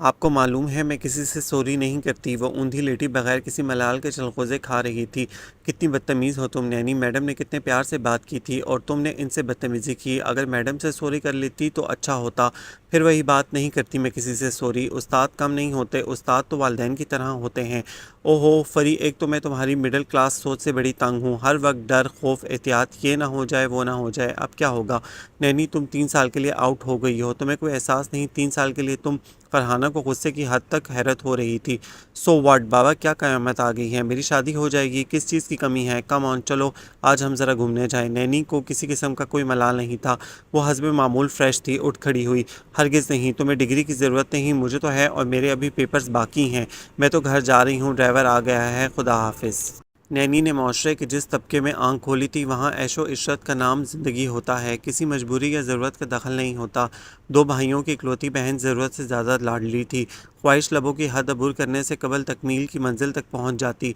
آپ کو معلوم ہے میں کسی سے سوری نہیں کرتی۔ وہ اوندھی لیٹی بغیر کسی ملال کے چلغوزے کھا رہی تھی۔ کتنی بدتمیز ہو تم نینی، میڈم نے کتنے پیار سے بات کی تھی اور تم نے ان سے بدتمیزی کی۔ اگر میڈم سے سوری کر لیتی تو اچھا ہوتا۔ پھر وہی بات، نہیں کرتی میں کسی سے سوری۔ استاد کم نہیں ہوتے، استاد تو والدین کی طرح ہوتے ہیں۔ او ہو فری، ایک تو میں تمہاری مڈل کلاس سوچ سے بڑی تنگ ہوں۔ ہر وقت ڈر، خوف، احتیاط، یہ نہ ہو جائے وہ نہ ہو جائے۔ اب کیا ہوگا نینی؟ تم 3 سال کے لیے آؤٹ ہو گئی ہو، تمہیں کوئی احساس نہیں؟ 3 سال کے لیے تم؟ فرحانہ کو غصے کی حد تک حیرت ہو رہی تھی۔ سو واٹ بابا، کیا قیامت آ گئی ہے؟ میری شادی ہو جائے گی، کس چیز کی کمی ہے؟ کم آن چلو آج ہم ذرا گھومنے جائیں۔ نینی کو کسی قسم کا کوئی ملال نہیں تھا، وہ حسب معمول فریش تھی۔ اٹھ کھڑی ہوئی، ہرگز نہیں، تمہیں ڈگری کی ضرورت نہیں، مجھے تو ہے اور میرے ابھی پیپرز باقی ہیں۔ میں تو گھر جا رہی ہوں، ڈرائیور آ گیا ہے، خدا حافظ۔ نینی نے معاشرے کے جس طبقے میں آنکھ کھولی تھی وہاں عیش و عشرت کا نام زندگی ہوتا ہے، کسی مجبوری یا ضرورت کا دخل نہیں ہوتا۔ 2 بھائیوں کی اکلوتی بہن ضرورت سے زیادہ لاڈلی تھی، خواہش لبوں کی حد عبور کرنے سے قبل تکمیل کی منزل تک پہنچ جاتی۔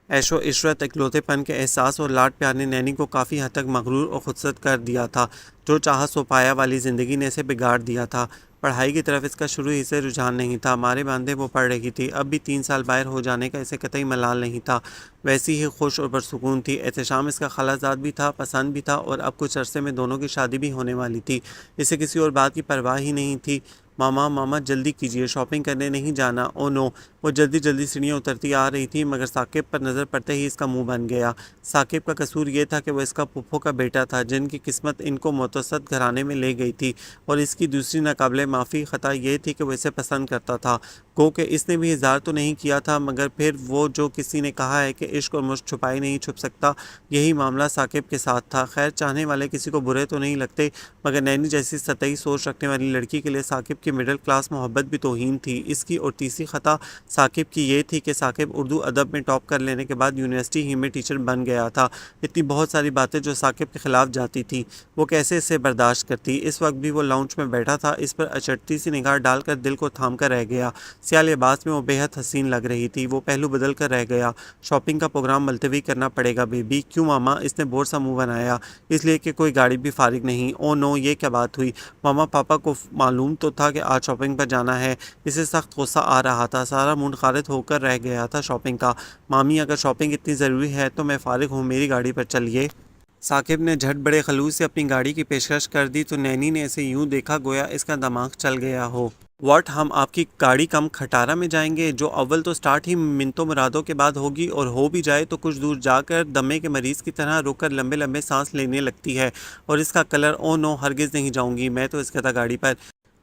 عیش و عشرت، اکلوتے پن کے احساس اور لاڈ پیار نے نینی کو کافی حد تک مغرور اور خودسرد کر دیا تھا۔ جو چاہا سو پایا والی زندگی نے اسے بگاڑ دیا تھا۔ پڑھائی کی طرف اس کا شروع ہی سے رجحان نہیں تھا، مارے باندھے وہ پڑھ رہی تھی۔ اب بھی 3 سال باہر ہو جانے کا اسے قطعی ملال نہیں تھا، ویسی ہی خوش اور پرسکون تھی۔ احتشام اس کا خالہ زاد بھی تھا، پسند بھی تھا اور اب کچھ عرصے میں دونوں کی شادی بھی ہونے والی تھی۔ اسے کسی اور بات کی پرواہ ہی نہیں تھی۔ ماما ماما جلدی کیجیے، شاپنگ کرنے نہیں جانا؟ او نو۔ وہ جلدی جلدی سیڑھیاں اترتی آ رہی تھی مگر ثاقب پر نظر پڑتے ہی اس کا منہ بن گیا۔ ثاقب کا قصور یہ تھا کہ وہ اس کا پھپھو کا بیٹا تھا جن کی قسمت ان کو متوسط گھرانے میں لے گئی تھی، اور اس کی دوسری ناقابل معافی خطا یہ تھی کہ وہ اسے پسند کرتا تھا۔ گو کہ اس نے بھی اظہار تو نہیں کیا تھا مگر پھر وہ جو کسی نے کہا ہے کہ عشق اور مشق چھپائے نہیں چھپ سکتا، یہی معاملہ ثاقب کے ساتھ تھا۔ خیر چاہنے والے کسی کو برے تو نہیں لگتے مگر نینی جیسی سطحی سوچ رکھنے والی لڑکی کے لیے ثاقب کی مڈل کلاس محبت بھی توہین تھی۔ اس کی اور تیسری خطا ثاقب کی یہ تھی کہ ثاقب اردو ادب میں ٹاپ کر لینے کے بعد یونیورسٹی ہی میں ٹیچر بن گیا تھا۔ اتنی بہت ساری باتیں جو ثاقب کے خلاف جاتی تھیں، وہ کیسے اسے برداشت کرتی؟ اس وقت بھی وہ لاؤنج میں بیٹھا تھا، اس پر اچٹتی سی نگاہ ڈال کر دل کو تھام کر رہ گیا۔ سیاہ لباس میں وہ بے حد حسین لگ رہی تھی۔ وہ پہلو بدل کر رہ گیا۔ شاپنگ کا پروگرام ملتوی کرنا پڑے گا بیبی۔ کیوں ماما؟ اس نے بور سا منہ بنایا۔ اس لیے کہ کوئی گاڑی بھی فارغ نہیں۔ او نو، یہ کیا بات ہوئی؟ ماما پاپا کو معلوم تو تھا کہ آج شاپنگ پر جانا ہے۔ اسے سخت غصہ آ رہا تھا، سارا موڈ خارج ہو کر رہ گیا تھا شاپنگ کا۔ مامی اگر شاپنگ اتنی ضروری ہے تو میں فارغ ہوں، میری گاڑی پر چلیے۔ ثاقب نے جھٹ بڑے خلوص سے اپنی گاڑی کی پیشکش کر دی تو نینی نے اسے یوں دیکھا گویا اس کا دماغ چل گیا ہو۔ واٹ، ہم آپ کی گاڑی کم کھٹارہ میں جائیں گے؟ جو اول تو سٹارٹ ہی منتوں مرادوں کے بعد ہوگی، اور ہو بھی جائے تو کچھ دور جا کر دمے کے مریض کی طرح رک کر لمبے لمبے سانس لینے لگتی ہے، اور اس کا کلر، او نو، ہرگز نہیں جاؤں گی میں تو اس گدھا گاڑی پر۔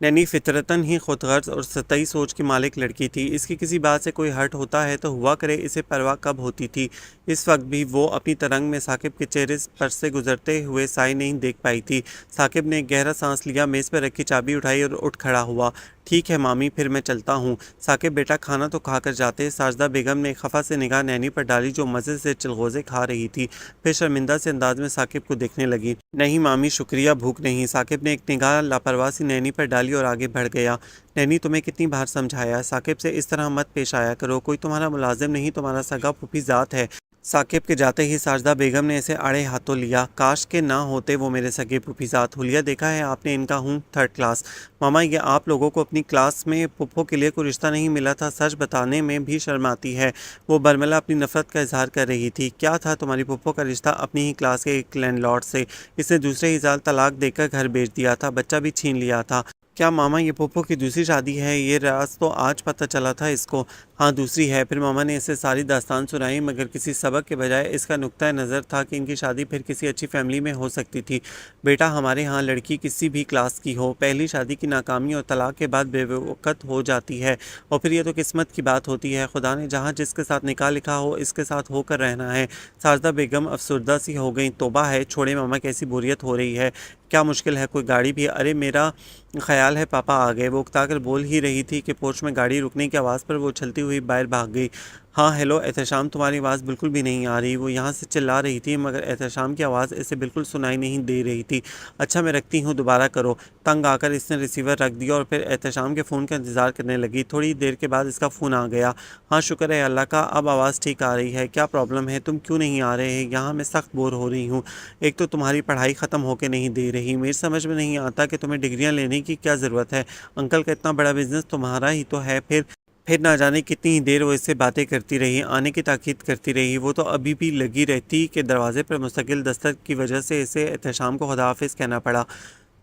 نینی فطرتاً ہی خود غرض اور سطحی سوچ کی مالک لڑکی تھی، اس کی کسی بات سے کوئی ہرٹ ہوتا ہے تو ہوا کرے، اسے پرواہ کب ہوتی تھی؟ اس وقت بھی وہ اپنی ترنگ میں ثاقب کے چہرے پر سے گزرتے ہوئے سائے نہیں دیکھ پائی تھی۔ ثاقب نے ایک گہرا سانس لیا، میز پر رکھی چابی اٹھائی اور اٹھ کھڑا ہوا۔ ٹھیک ہے مامی، پھر میں چلتا ہوں۔ ثاقب بیٹا کھانا تو کھا کر جاتے۔ ساجدہ بیگم نے ایک خفا سے نگاہ نینی پر ڈالی جو مزے سے چلغوزے کھا رہی تھی، پھر شرمندہ سے انداز میں ثاقب کو دیکھنے لگی۔ نہیں مامی شکریہ، بھوک نہیں۔ ثاقب نے ایک نگاہ لاپرواہ سی نینی پر ڈالی اور آگے بڑھ گیا۔ نینی تمہیں کتنی بار سمجھایا، ثاقب سے اس طرح مت پیش آیا کرو، کوئی تمہارا ملازم نہیں، تمہارا سگا پھوپھی ذات ہے۔ ثاقب کے جاتے ہی ساجدہ بیگم نے اسے آڑے ہاتھوں لیا۔ کاش کہ نہ ہوتے وہ میرے سگے پھوپھی ذات۔ حلیہ دیکھا ہے آپ نے ان کا؟ ہوں، 3rd کلاس۔ ماما یہ آپ لوگوں کو اپنی کلاس میں پھپھو کے لیے کوئی رشتہ نہیں ملا تھا؟ سچ بتانے میں بھی شرم آتی ہے۔ وہ برملا اپنی نفرت کا اظہار کر رہی تھی۔ کیا تھا تمہاری پھپھو کا رشتہ؟ اپنی ہی کلاس کے ایک لینڈ لارڈ سے، اس نے دوسرے ہی سال طلاق دے کر گھر بھیج دیا تھا، بچہ بھی چھین لیا تھا۔ کیا ماما یہ پھپھو کی دوسری شادی ہے؟ یہ راز تو آج پتہ چلا تھا اس کو۔ ہاں دوسری ہے۔ پھر ماما نے اسے ساری داستان سنائی مگر کسی سبق کے بجائے اس کا نقطہ نظر تھا کہ ان کی شادی پھر کسی اچھی فیملی میں ہو سکتی تھی۔ بیٹا ہمارے ہاں لڑکی کسی بھی کلاس کی ہو، پہلی شادی کی ناکامی اور طلاق کے بعد بے وقت ہو جاتی ہے، اور پھر یہ تو قسمت کی بات ہوتی ہے، خدا نے جہاں جس کے ساتھ نکاح لکھا ہو اس کے ساتھ ہو کر رہنا ہے۔ ساجدہ بیگم افسردہ سی ہو گئیں۔ توبہ ہے، چھوڑے ماما، کیسی بوریت ہو رہی ہے؟ کیا مشکل ہے؟ کوئی گاڑی بھی؟ ارے میرا خیال ہے پاپا آ گئے۔ وہ اکتا کر بول ہی رہی تھی کہ پورچ میں گاڑی رکنے کی آواز پر وہ اچھلتی ہوئی باہر بھاگ گئی۔ ہاں ہیلو احتشام، تمہاری آواز بالکل بھی نہیں آ رہی۔ وہ یہاں سے چلا رہی تھی مگر احتشام کی آواز اسے بالکل سنائی نہیں دے رہی تھی۔ اچھا میں رکھتی ہوں، دوبارہ کرو۔ تنگ آ کر اس نے ریسیور رکھ دیا اور پھر احتشام کے فون کا انتظار کرنے لگی۔ تھوڑی دیر کے بعد اس کا فون آ گیا۔ ہاں شکر ہے اللہ کا، اب آواز ٹھیک آ رہی ہے۔ کیا پرابلم ہے؟ تم کیوں نہیں آ رہے؟ یہاں میں سخت بور ہو رہی ہوں۔ ایک تو تمہاری پڑھائی ختم ہو کے نہیں دے رہی، میری سمجھ میں نہیں آتا کہ تمہیں ڈگریاں لینے کی کیا ضرورت ہے۔ انکل کا اتنا بڑا بزنس تمہارا ہی تو ہے۔ پھر نہ جانے کتنی ہی دیر وہ اس سے باتیں کرتی رہی، آنے کی تاکید کرتی رہی۔ وہ تو ابھی بھی لگی رہتی کہ دروازے پر مستقل دستک کی وجہ سے اسے احتشام کو خدا حافظ کہنا پڑا۔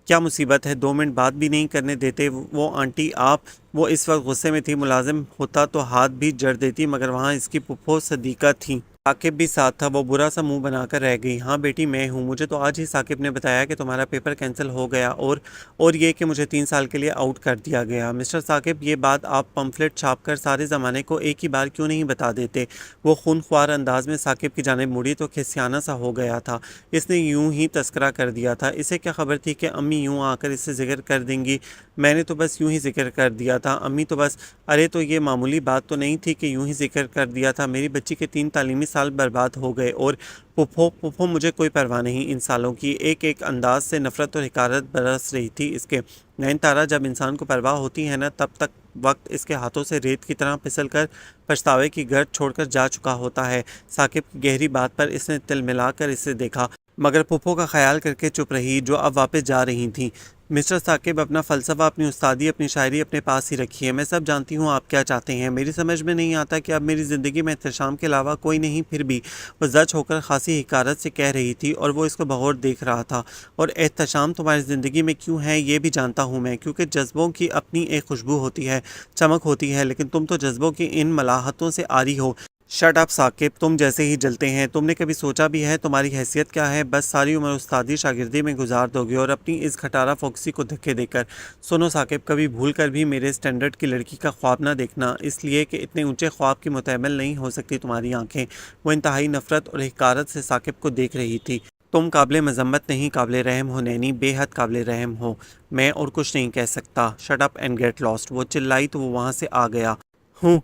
کیا مصیبت ہے؟ 2 منٹ بات بھی نہیں کرنے دیتے وہ آنٹی آپ؟ وہ اس وقت غصے میں تھی۔ ملازم ہوتا تو ہاتھ بھی جڑ دیتی مگر وہاں اس کی پھپھو صدیقہ تھیں۔ ثاقب بھی ساتھ تھا۔ وہ برا سا منہ بنا کر رہ گئی۔ ہاں بیٹی میں ہوں، مجھے تو آج ہی ثاقب نے بتایا کہ تمہارا پیپر کینسل ہو گیا اور یہ کہ مجھے 3 سال کے لیے آؤٹ کر دیا گیا۔ مسٹر ثاقب یہ بات آپ پمفلٹ چھاپ کر سارے زمانے کو ایک ہی بار کیوں نہیں بتا دیتے؟ وہ خون خوار انداز میں ثاقب کی جانب مڑی تو کھسیانہ سا ہو گیا تھا۔ اس نے یوں ہی تذکرہ کر دیا تھا، اسے کیا خبر تھی کہ امی یوں آ کر اس سے ذکر کر دیں گی؟ میں نے تو بس یوں ہی ذکر کر دیا تھا، امی تو بس۔ ارے تو یہ معمولی بات تو نہیں تھی کہ یوں ہی ذکر کر دیا تھا؟ میری بچی کے 3 تعلیمی سال برباد ہو گئے اور پھپھو مجھے کوئی پرواہ نہیں ان سالوں کی۔ ایک انداز سے نفرت اور حقارت برس رہی تھی اس کے۔ نین تارا، جب انسان کو پرواہ ہوتی ہے نا تب تک وقت اس کے ہاتھوں سے ریت کی طرح پھسل کر پچھتاوے کی گرد چھوڑ کر جا چکا ہوتا ہے۔ ثاقب کی گہری بات پر اس نے تل ملا کر اسے دیکھا مگر پھپھو کا خیال کر کے چپ رہی جو اب واپس جا رہی تھیں۔ مسٹر ثاقب اپنا فلسفہ، اپنی استادی، اپنی شاعری اپنے پاس ہی رکھیے۔ میں سب جانتی ہوں آپ کیا چاہتے ہیں، میری سمجھ میں نہیں آتا کہ اب میری زندگی میں احتشام کے علاوہ کوئی نہیں۔ پھر بھی وہ زچ ہو کر خاصی حقارت سے کہہ رہی تھی اور وہ اس کو بغور دیکھ رہا تھا۔ اور احتشام تمہاری زندگی میں کیوں ہے یہ بھی جانتا ہوں میں، کیونکہ جذبوں کی اپنی ایک خوشبو ہوتی ہے، چمک ہوتی ہے، لیکن تم تو جذبوں کی ان ملاحتوں سے عاری ہو۔ شٹ اپ ثاقب، تم جیسے ہی جلتے ہیں۔ تم نے کبھی سوچا بھی ہے تمہاری حیثیت کیا ہے؟ بس ساری عمر استادی شاگردی میں گزار دو گے اور اپنی اس کھٹارا فوکسی کو دھکے دے کر۔ سنو ثاقب، کبھی بھول کر بھی میرے اسٹینڈرڈ کی لڑکی کا خواب نہ دیکھنا، اس لیے کہ اتنے اونچے خواب کی متحمل نہیں ہو سکتی تمہاری آنکھیں۔ وہ انتہائی نفرت اور حقارت سے ثاقب کو دیکھ رہی تھی۔ تم قابل مذمت نہیں، قابل رحم ہو نینی، بے حد قابل رحم ہو۔ میں اور کچھ نہیں کہہ سکتا۔ Shut up and get lost. وہ چلائی تو وہ وہاں سے آ گیا۔ ہوں،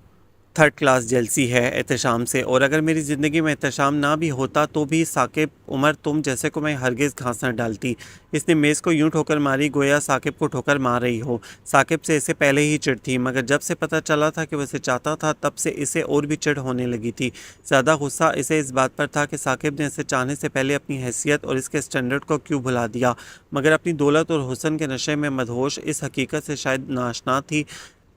3rd کلاس جیلسی ہے احتشام سے، اور اگر میری زندگی میں احتشام نہ بھی ہوتا تو بھی ثاقب عمر تم جیسے کو میں ہرگز گھاس نہ ڈالتی۔ اس نے میز کو یوں ٹھوکر ماری گویا ثاقب کو ٹھوکر مار رہی ہو۔ ثاقب سے اسے پہلے ہی چڑ تھی مگر جب سے پتہ چلا تھا کہ وہ اسے چاہتا تھا تب سے اسے اور بھی چڑ ہونے لگی تھی۔ زیادہ غصہ اسے اس بات پر تھا کہ ثاقب نے اسے چاہنے سے پہلے اپنی حیثیت اور اس کے اسٹینڈرڈ کو کیوں بھلا دیا، مگر اپنی دولت اور حسن کے نشے میں مدہوش اس حقیقت سے شاید ناآشنا تھی۔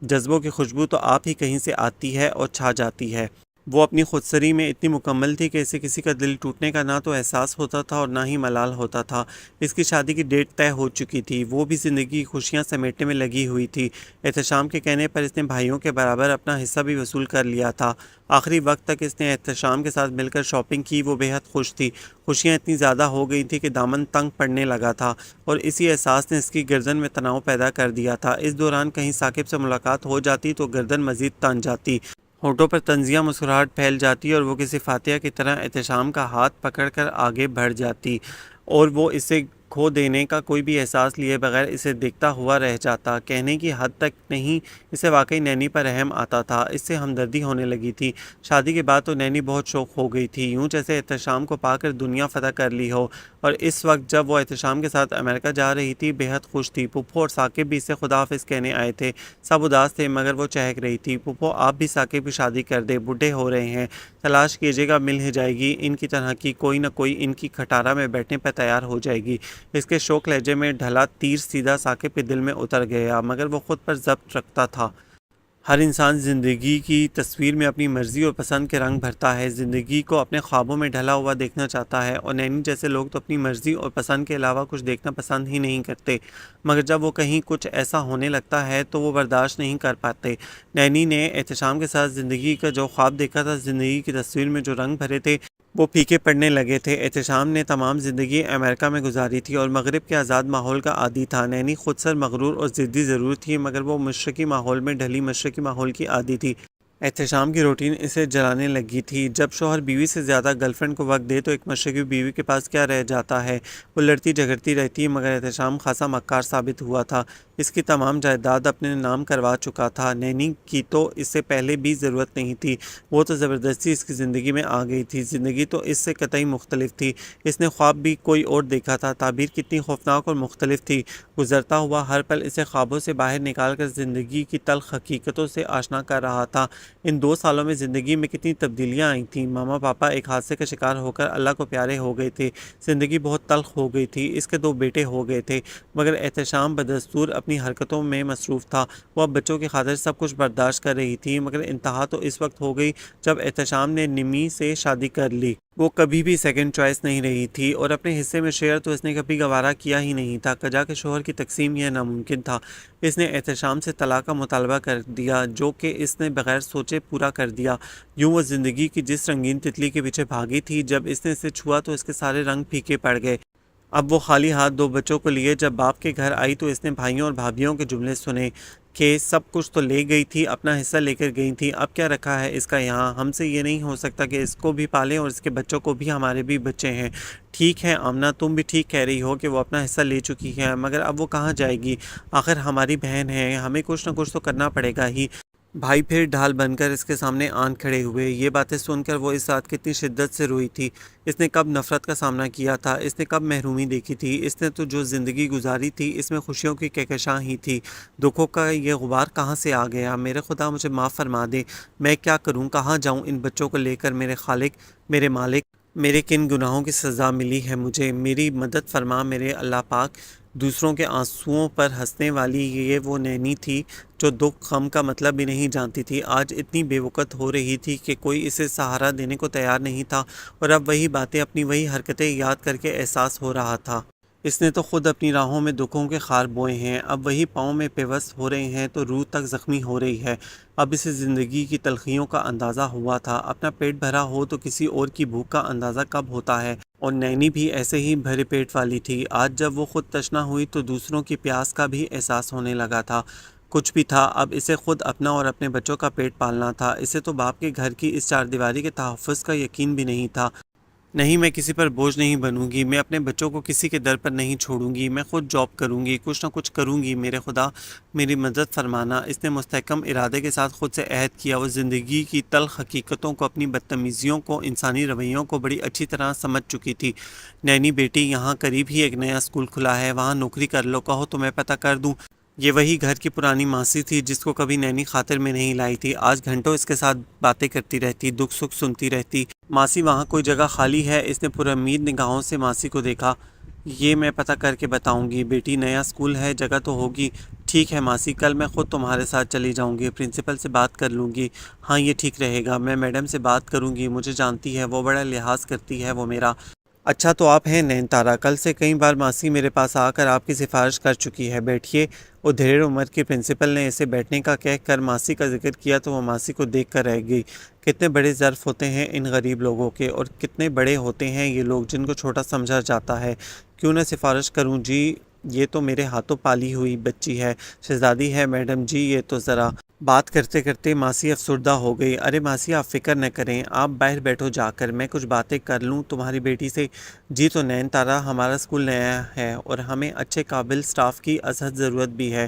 جذبوں کی خوشبو تو آپ ہی کہیں سے آتی ہے اور چھا جاتی ہے۔ وہ اپنی خودسری میں اتنی مکمل تھی کہ اسے کسی کا دل ٹوٹنے کا نہ تو احساس ہوتا تھا اور نہ ہی ملال ہوتا تھا۔ اس کی شادی کی ڈیٹ طے ہو چکی تھی، وہ بھی زندگی کی خوشیاں سمیٹنے میں لگی ہوئی تھی۔ احتشام کے کہنے پر اس نے بھائیوں کے برابر اپنا حصہ بھی وصول کر لیا تھا۔ آخری وقت تک اس نے احتشام کے ساتھ مل کر شاپنگ کی۔ وہ بے حد خوش تھی، خوشیاں اتنی زیادہ ہو گئی تھی کہ دامن تنگ پڑنے لگا تھا اور اسی احساس نے اس کی گردن میں تناؤ پیدا کر دیا تھا۔ اس دوران کہیں ثاقب سے ملاقات ہو جاتی تو گردن مزید تن جاتی، ہونٹوں پر طنزیہ مسکراہٹ پھیل جاتی اور وہ کسی فاتحہ کی طرح احتشام کا ہاتھ پکڑ کر آگے بڑھ جاتی اور وہ اسے کھو دینے کا کوئی بھی احساس لیے بغیر اسے دیکھتا ہوا رہ جاتا۔ کہنے کی حد تک نہیں، اسے واقعی نینی پر رحم آتا تھا، اس سے ہمدردی ہونے لگی تھی۔ شادی کے بعد تو نینی بہت شوق ہو گئی تھی، یوں جیسے احتشام کو پا کر دنیا فتح کر لی ہو، اور اس وقت جب وہ احتشام کے ساتھ امریکہ جا رہی تھی بے حد خوش تھی۔ پھپھو اور ثاقب بھی اسے خدا حافظ کہنے آئے تھے، سب اداس تھے مگر وہ چہک رہی تھی۔ پھپھو آپ بھی ثاقب کی شادی کر دے، بوڑھے ہو رہے ہیں، تلاش کیجیے گا مل ہی جائے گی، ان کی طرح کی کوئی نہ کوئی ان کی کھٹارا میں بیٹھنے پر تیار ہو جائے گی۔ اس کے شوق لہجے میں ڈھلا تیر سیدھا ثاقب کے دل میں اتر گیا مگر وہ خود پر ضبط رکھتا تھا۔ ہر انسان زندگی کی تصویر میں اپنی مرضی اور پسند کے رنگ بھرتا ہے، زندگی کو اپنے خوابوں میں ڈھلا ہوا دیکھنا چاہتا ہے، اور نینی جیسے لوگ تو اپنی مرضی اور پسند کے علاوہ کچھ دیکھنا پسند ہی نہیں کرتے، مگر جب وہ کہیں کچھ ایسا ہونے لگتا ہے تو وہ برداشت نہیں کر پاتے۔ نینی نے احتشام کے ساتھ زندگی کا جو خواب دیکھا تھا، زندگی کی تصویر میں جو رنگ بھرے تھے، وہ پھیکے پڑنے لگے تھے۔ احتشام نے تمام زندگی امریکہ میں گزاری تھی اور مغرب کے آزاد ماحول کا عادی تھا۔ نینی خود سر مغرور اور ضدی ضرور تھی مگر وہ مشرقی ماحول میں ڈھلی مشرقی ماحول کی عادی تھی۔ احتشام کی روٹین اسے جلانے لگی تھی۔ جب شوہر بیوی سے زیادہ گرل فرینڈ کو وقت دے تو ایک مشرقی بیوی کے پاس کیا رہ جاتا ہے؟ وہ لڑتی جھگڑتی رہتی مگر احتشام خاصا مکار ثابت ہوا تھا۔ اس کی تمام جائیداد اپنے نام کروا چکا تھا۔ نینی کی تو اس سے پہلے بھی ضرورت نہیں تھی، وہ تو زبردستی اس کی زندگی میں آ گئی تھی۔ زندگی تو اس سے قطعی مختلف تھی، اس نے خواب بھی کوئی اور دیکھا تھا۔ تعبیر کتنی خوفناک اور مختلف تھی، گزرتا ہوا ہر پل اسے خوابوں سے باہر نکال کر زندگی کی تلخ حقیقتوں سے آشنا کر رہا تھا۔ ان 2 سالوں میں زندگی میں کتنی تبدیلیاں آئی تھیں۔ ماما پاپا ایک حادثے کا شکار ہو کر اللہ کو پیارے ہو گئے تھے، زندگی بہت تلخ ہو گئی تھی۔ اس کے 2 بیٹے ہو گئے تھے، مگر احتشام بدستور اپنی حرکتوں میں مصروف تھا۔ وہ اب بچوں کی خاطر سب کچھ برداشت کر رہی تھی، مگر انتہا تو اس وقت ہو گئی جب احتشام نے نمی سے شادی کر لی۔ وہ کبھی بھی سیکنڈ چوائس نہیں رہی تھی، اور اپنے حصے میں شیئر تو اس نے کبھی گوارا کیا ہی نہیں تھا۔ کجا کے شوہر کی تقسیم یہ ناممکن تھا۔ اس نے احتشام سے طلاق کا مطالبہ کر دیا، جو کہ اس نے بغیر سوچے پورا کر دیا۔ یوں وہ زندگی کی جس رنگین تتلی کے پیچھے بھاگی تھی، جب اس نے اسے چھوا تو اس کے سارے رنگ پھیکے پڑ گئے۔ اب وہ خالی ہاتھ 2 بچوں کو لیے جب باپ کے گھر آئی تو اس نے بھائیوں اور بھابھیوں کے جملے سنے کہ سب کچھ تو لے گئی تھی، اپنا حصہ لے کر گئی تھی، اب کیا رکھا ہے اس کا یہاں؟ ہم سے یہ نہیں ہو سکتا کہ اس کو بھی پالیں اور اس کے بچوں کو بھی، ہمارے بھی بچے ہیں۔ ٹھیک ہے آمنہ، تم بھی ٹھیک کہہ رہی ہو کہ وہ اپنا حصہ لے چکی ہے، مگر اب وہ کہاں جائے گی؟ آخر ہماری بہن ہے، ہمیں کچھ نہ کچھ تو کرنا پڑے گا ہی۔ بھائی پھر ڈھال بن کر اس کے سامنے آن کھڑے ہوئے۔ یہ باتیں سن کر وہ اس رات کتنی شدت سے روئی تھی۔ اس نے کب نفرت کا سامنا کیا تھا، اس نے کب محرومی دیکھی تھی، اس نے تو جو زندگی گزاری تھی اس میں خوشیوں کی کہکشاں ہی تھی۔ دکھوں کا یہ غبار کہاں سے آ گیا؟ میرے خدا مجھے معاف فرما دے، میں کیا کروں، کہاں جاؤں ان بچوں کو لے کر؟ میرے خالق، میرے مالک، میرے کن گناہوں کی سزا ملی ہے مجھے؟ میری مدد فرما میرے اللہ پاک۔ دوسروں کے آنسوؤں پر ہنسنے والی یہ وہ نینی تھی جو دکھ غم کا مطلب بھی نہیں جانتی تھی، آج اتنی بے وقت ہو رہی تھی کہ کوئی اسے سہارا دینے کو تیار نہیں تھا، اور اب وہی باتیں، اپنی وہی حرکتیں یاد کر کے احساس ہو رہا تھا۔ اس نے تو خود اپنی راہوں میں دکھوں کے خار بوئے ہیں، اب وہی پاؤں میں پیوست ہو رہے ہیں تو روح تک زخمی ہو رہی ہے۔ اب اسے زندگی کی تلخیوں کا اندازہ ہوا تھا۔ اپنا پیٹ بھرا ہو تو کسی اور کی بھوک کا اندازہ کب ہوتا ہے؟ اور نینی بھی ایسے ہی بھرے پیٹ والی تھی۔ آج جب وہ خود تشنا ہوئی تو دوسروں کی پیاس کا بھی احساس ہونے لگا تھا۔ کچھ بھی تھا، اب اسے خود اپنا اور اپنے بچوں کا پیٹ پالنا تھا۔ اسے تو باپ کے گھر کی اس 4 دیواری کے تحفظ کا یقین بھی نہیں تھا۔ نہیں، میں کسی پر بوجھ نہیں بنوں گی، میں اپنے بچوں کو کسی کے در پر نہیں چھوڑوں گی، میں خود جاب کروں گی، کچھ نہ کچھ کروں گی، میرے خدا میری مدد فرمانا۔ اس نے مستحکم ارادے کے ساتھ خود سے عہد کیا۔ وہ زندگی کی تلخ حقیقتوں کو، اپنی بدتمیزیوں کو، انسانی رویوں کو بڑی اچھی طرح سمجھ چکی تھی۔ نینی بیٹی، یہاں قریب ہی ایک نیا اسکول کھلا ہے، وہاں نوکری کر لو، کہو تو میں پتہ کر دوں۔ یہ وہی گھر کی پرانی ماسی تھی جس کو کبھی نینی خاطر میں نہیں لائی تھی۔ آج گھنٹوں اس کے ساتھ باتیں کرتی رہتی، دکھ سکھ سنتی رہتی۔ ماسی، وہاں کوئی جگہ خالی ہے؟ اس نے پرامید نگاہوں سے ماسی کو دیکھا۔ یہ میں پتہ کر کے بتاؤں گی بیٹی، نیا اسکول ہے، جگہ تو ہوگی۔ ٹھیک ہے ماسی، کل میں خود تمہارے ساتھ چلی جاؤں گی، پرنسپل سے بات کر لوں گی۔ ہاں یہ ٹھیک رہے گا، میں میڈم سے بات کروں گی، مجھے جانتی ہے وہ بڑا لحاظ کرتی ہے وہ میرا۔ اچھا تو آپ ہیں نین تارا، کل سے کئی بار ماسی میرے پاس آ کر آپ کی سفارش کر چکی ہے، بیٹھیے۔ ادھیڑ عمر کے پرنسپل نے اسے بیٹھنے کا کہہ کر ماسی کا ذکر کیا تو وہ ماسی کو دیکھ کر رہ گئی۔ کتنے بڑے ظرف ہوتے ہیں ان غریب لوگوں کے، اور کتنے بڑے ہوتے ہیں یہ لوگ جن کو چھوٹا سمجھا جاتا ہے۔ کیوں نہ سفارش کروں جی، یہ تو میرے ہاتھوں پالی ہوئی بچی ہے، شہزادی ہے میڈم جی یہ تو ذرا۔ بات کرتے کرتے ماسی افسردہ ہو گئی۔ ارے ماسی آپ فکر نہ کریں، آپ باہر بیٹھو جا کر، میں کچھ باتیں کر لوں تمہاری بیٹی سے۔ جی تو نین تارا، ہمارا اسکول نیا ہے اور ہمیں اچھے قابل سٹاف کی ازحد ضرورت بھی ہے۔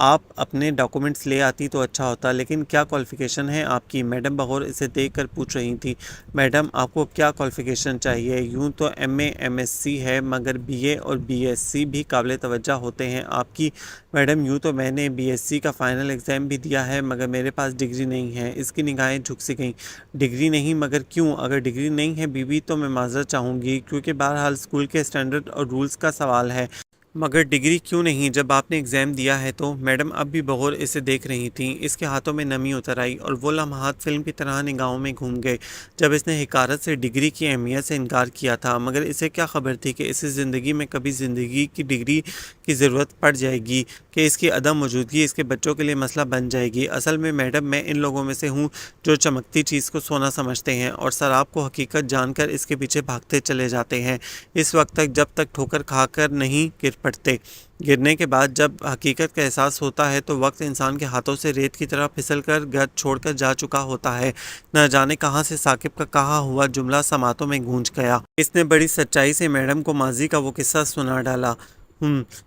آپ اپنے ڈاکومنٹس لے آتی تو اچھا ہوتا، لیکن کیا کوالیفیکیشن ہے آپ کی؟ میڈم بغور اسے دیکھ کر پوچھ رہی تھی۔ میڈم آپ کو کیا کوالیفیکیشن چاہیے؟ یوں تو M A M S C ہے، مگر بی اے اور بی ایس سی بھی قابل توجہ ہوتے ہیں آپ کی۔ میڈم یوں تو میں نے بی ایس سی کا فائنل ایگزام بھی دیا ہے، مگر میرے پاس ڈگری نہیں ہے۔ اس کی نگاہیں جھک سی گئیں۔ ڈگری نہیں مگر کیوں؟ اگر ڈگری نہیں ہے بیوی تو میں معذرت چاہوں گی، کیونکہ بہرحال اسکول کے اسٹینڈرڈ اور رولز کا سوال ہے۔ مگر ڈگری کیوں نہیں جب آپ نے ایگزام دیا ہے تو؟ میڈم اب بھی بغور اسے دیکھ رہی تھیں۔ اس کے ہاتھوں میں نمی اتر آئی اور وہ لمحات فلم کی طرح نگاہوں میں گھوم گئے جب اس نے حقارت سے ڈگری کی اہمیت سے انکار کیا تھا، مگر اسے کیا خبر تھی کہ اسے زندگی میں کبھی زندگی کی ڈگری کی ضرورت پڑ جائے گی، کہ اس کی عدم موجودگی اس کے بچوں کے لیے مسئلہ بن جائے گی۔ اصل میں میڈم میں ان لوگوں میں سے ہوں جو چمکتی چیز کو سونا سمجھتے ہیں اور سراب کو حقیقت جان کر اس کے پیچھے بھاگتے چلے جاتے ہیں اس وقت تک جب تک ٹھوکر کھا کر نہیں گر پڑتے۔ گرنے کے بعد جب حقیقت کا احساس ہوتا ہے تو وقت انسان کے ہاتھوں سے ریت کی طرح پھسل کر گھر چھوڑ کر جا چکا ہوتا ہے۔ نہ جانے کہاں سے ثاقب کا کہا ہوا جملہ سماعتوں میں گونج گیا۔ اس نے بڑی سچائی سے میڈم کو ماضی کا وہ قصہ سنا ڈالا۔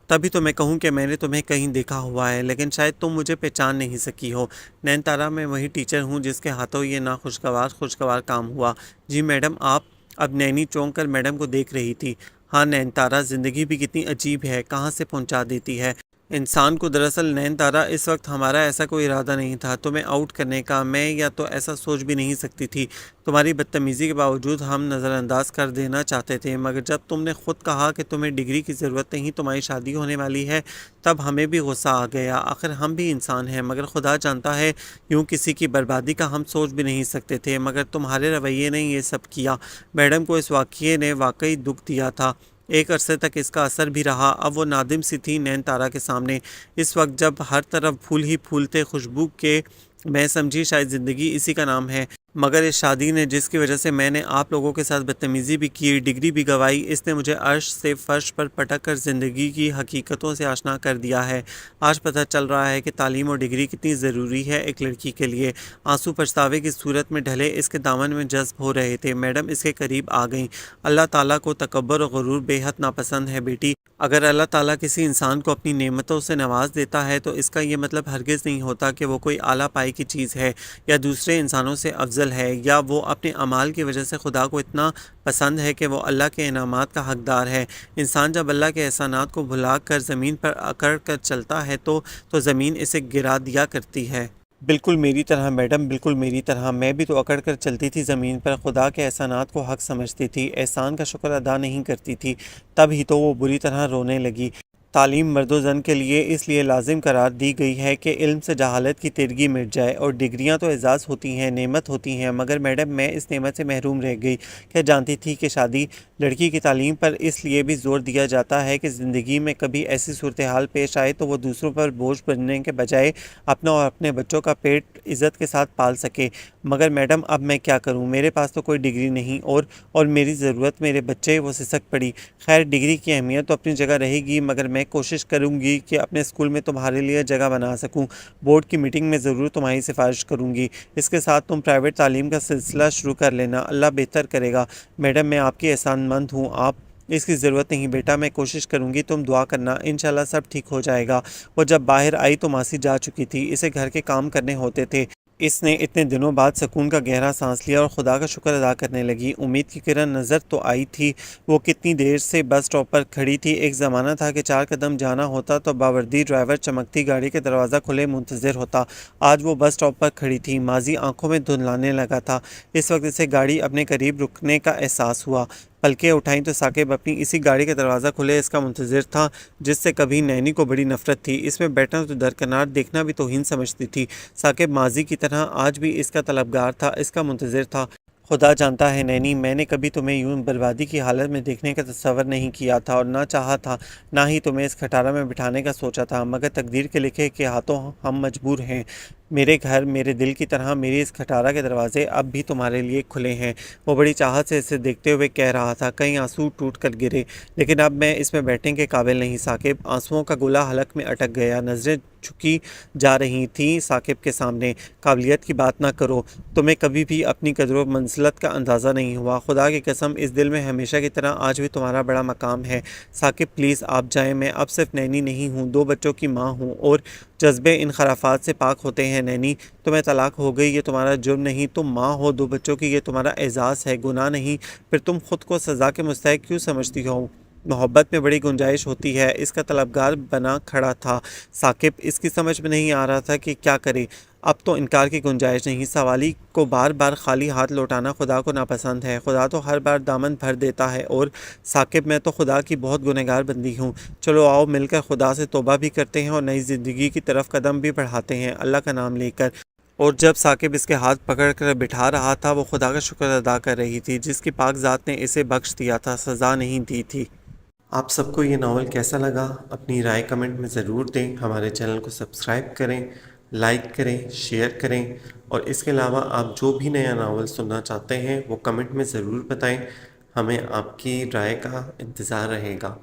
تبھی تو میں کہوں کہ میں نے تمہیں کہیں دیکھا ہوا ہے، لیکن شاید تم مجھے پہچان نہیں سکی ہو۔ نین تارا، میں وہی ٹیچر ہوں جس کے ہاتھوں یہ خوشگوار کام ہوا۔ جی میڈم، آپ؟ اب نینی چونک کر میڈم کو دیکھ رہی تھی۔ ہاں نین تارا، زندگی بھی کتنی عجیب ہے، کہاں سے پہنچا دیتی ہے انسان کو۔ دراصل نین تارا، اس وقت ہمارا ایسا کوئی ارادہ نہیں تھا تمہیں آؤٹ کرنے کا، میں یا تو ایسا سوچ بھی نہیں سکتی تھی۔ تمہاری بدتمیزی کے باوجود ہم نظر انداز کر دینا چاہتے تھے، مگر جب تم نے خود کہا کہ تمہیں ڈگری کی ضرورت نہیں، تمہاری شادی ہونے والی ہے، تب ہمیں بھی غصہ آ گیا۔ آخر ہم بھی انسان ہیں، مگر خدا جانتا ہے یوں کسی کی بربادی کا ہم سوچ بھی نہیں سکتے تھے، مگر تمہارے رویے نے یہ سب کیا۔ میڈم کو اس واقعے نے واقعی دکھ دیا تھا، ایک عرصے تک اس کا اثر بھی رہا۔ اب وہ نادم سی تھی نین تارا کے سامنے، اس وقت جب ہر طرف پھول ہی پھول تھے، خوشبو کے۔ میں سمجھی شاید زندگی اسی کا نام ہے، مگر اس شادی نے، جس کی وجہ سے میں نے آپ لوگوں کے ساتھ بدتمیزی بھی کی، ڈگری بھی گوائی، اس نے مجھے عرش سے فرش پر پٹک کر زندگی کی حقیقتوں سے آشنا کر دیا ہے۔ آج پتہ چل رہا ہے کہ تعلیم اور ڈگری کتنی ضروری ہے ایک لڑکی کے لیے۔ آنسو پچھتاوے کی صورت میں ڈھلے اس کے دامن میں جذب ہو رہے تھے۔ میڈم اس کے قریب آ گئیں۔ اللہ تعالیٰ کو تکبر اور غرور بے حد ناپسند ہے بیٹی۔ اگر اللہ تعالیٰ کسی انسان کو اپنی نعمتوں سے نواز دیتا ہے تو اس کا یہ مطلب ہرگز نہیں ہوتا کہ وہ کوئی اعلیٰ پائی کی چیز ہے، یا دوسرے انسانوں سے افضل ہے، یا وہ اپنے اعمال کی وجہ سے خدا کو اتنا پسند ہے کہ وہ اللہ کے انعامات کا حقدار ہے۔ انسان جب اللہ کے احسانات کو بھلا کر زمین پر اکڑ کر چلتا ہے تو زمین اسے گرا دیا کرتی ہے۔ بالکل میری طرح میڈم، بالکل میری طرح میں بھی تو اکڑ کر چلتی تھی زمین پر، خدا کے احسانات کو حق سمجھتی تھی، احسان کا شکر ادا نہیں کرتی تھی۔ تب ہی تو وہ بری طرح رونے لگی۔ تعلیم مرد و زن کے لیے اس لیے لازم قرار دی گئی ہے کہ علم سے جہالت کی تیرگی مٹ جائے، اور ڈگریاں تو اعزاز ہوتی ہیں، نعمت ہوتی ہیں، مگر میڈم میں اس نعمت سے محروم رہ گئی۔ کیا جانتی تھی کہ شادی لڑکی کی تعلیم پر اس لیے بھی زور دیا جاتا ہے کہ زندگی میں کبھی ایسی صورتحال پیش آئے تو وہ دوسروں پر بوجھ بننے کے بجائے اپنا اور اپنے بچوں کا پیٹ عزت کے ساتھ پال سکے؟ مگر میڈم اب میں کیا کروں، میرے پاس تو کوئی ڈگری نہیں، اور میری ضرورت میرے بچے، وہ سسک پڑی۔ خیر ڈگری کی اہمیت تو اپنی جگہ رہے گی، مگر میں کوشش کروں گی کہ اپنے اسکول میں تمہارے لیے جگہ بنا سکوں۔ بورڈ کی میٹنگ میں ضرور تمہاری سفارش کروں گی۔ اس کے ساتھ تم پرائیویٹ تعلیم کا سلسلہ شروع کر لینا، اللہ بہتر کرے گا۔ میڈم میں آپ کی احسان مند ہوں، آپ اس کی ضرورت نہیں بیٹا، میں کوشش کروں گی، تم دعا کرنا، انشاءاللہ سب ٹھیک ہو جائے گا۔ وہ جب باہر آئی تو ماسی جا چکی تھی، اسے گھر کے کام کرنے ہوتے تھے۔ اس نے اتنے دنوں بعد سکون کا گہرا سانس لیا اور خدا کا شکر ادا کرنے لگی۔ امید کی کرن نظر تو آئی تھی، وہ کتنی دیر سے بس سٹاپ پر کھڑی تھی۔ ایک زمانہ تھا کہ 4 قدم جانا ہوتا تو باوردی ڈرائیور چمکتی گاڑی کے دروازہ کھلے منتظر ہوتا۔ آج وہ بس سٹاپ پر کھڑی تھی، ماضی آنکھوں میں دھندلانے لگا تھا۔ اس وقت اسے گاڑی اپنے قریب رکنے کا احساس ہوا۔ پلکیں اٹھائیں تو ثاقب اپنی اسی گاڑی کا دروازہ کھلے اس کا منتظر تھا، جس سے کبھی نینی کو بڑی نفرت تھی۔ اس میں بیٹھنا تو درکنار، دیکھنا بھی توہین سمجھتی تھی۔ ثاقب ماضی کی طرح آج بھی اس کا طلبگار تھا، اس کا منتظر تھا۔ خدا جانتا ہے نینی، میں نے کبھی تمہیں یوں بربادی کی حالت میں دیکھنے کا تصور نہیں کیا تھا، اور نہ چاہا تھا، نہ ہی تمہیں اس کھٹارہ میں بٹھانے کا سوچا تھا، مگر تقدیر کے لکھے کے ہاتھوں ہم مجبور ہیں۔ میرے گھر، میرے دل کی طرح میری اس کھٹارہ کے دروازے اب بھی تمہارے لیے کھلے ہیں۔ وہ بڑی چاہت سے اسے دیکھتے ہوئے کہہ رہا تھا، کئی آنسو ٹوٹ کر گرے، لیکن اب میں اس میں بیٹھنے کے قابل نہیں ثاقب۔ آنسوؤں کا گولہ حلق میں اٹک گیا، نظریں جھکی جا رہی تھیں ثاقب کے سامنے۔ قابلیت کی بات نہ کرو، تمہیں کبھی بھی اپنی قدر و منزلت کا اندازہ نہیں ہوا، خدا کی قسم اس دل میں ہمیشہ کی طرح آج بھی تمہارا بڑا مقام ہے۔ ثاقب پلیز آپ جائیں، میں اب صرف نینی نہیں ہوں، 2 بچوں کی ماں ہوں، اور جذبے ان خرافات سے پاک ہوتے ہیں۔ نینی تمہیں طلاق ہو گئی، یہ تمہارا جرم نہیں، تم ماں ہو 2 بچوں کی، یہ تمہارا اعزاز ہے، گناہ نہیں، پھر تم خود کو سزا کے مستحق کیوں سمجھتی ہو؟ محبت میں بڑی گنجائش ہوتی ہے۔ اس کا طلبگار بنا کھڑا تھا ثاقب، اس کی سمجھ میں نہیں آ رہا تھا کہ کیا کرے۔ اب تو انکار کی گنجائش نہیں، سوالی کو بار بار خالی ہاتھ لوٹانا خدا کو ناپسند ہے، خدا تو ہر بار دامن بھر دیتا ہے، اور ثاقب میں تو خدا کی بہت گنہگار بندی ہوں۔ چلو آؤ مل کر خدا سے توبہ بھی کرتے ہیں اور نئی زندگی کی طرف قدم بھی بڑھاتے ہیں، اللہ کا نام لے کر۔ اور جب ثاقب اس کے ہاتھ پکڑ کر بٹھا رہا تھا، وہ خدا کا شکر ادا کر رہی تھی، جس کی پاک ذات نے اسے بخش دیا تھا، سزا نہیں دی تھی۔ آپ سب کو یہ ناول کیسا لگا؟ اپنی رائے کمنٹ میں ضرور دیں، ہمارے چینل کو سبسکرائب کریں، لائک کریں، شیئر کریں، اور اس کے علاوہ آپ جو بھی نیا ناول سننا چاہتے ہیں وہ کمنٹ میں ضرور بتائیں، ہمیں آپ کی رائے کا انتظار رہے گا۔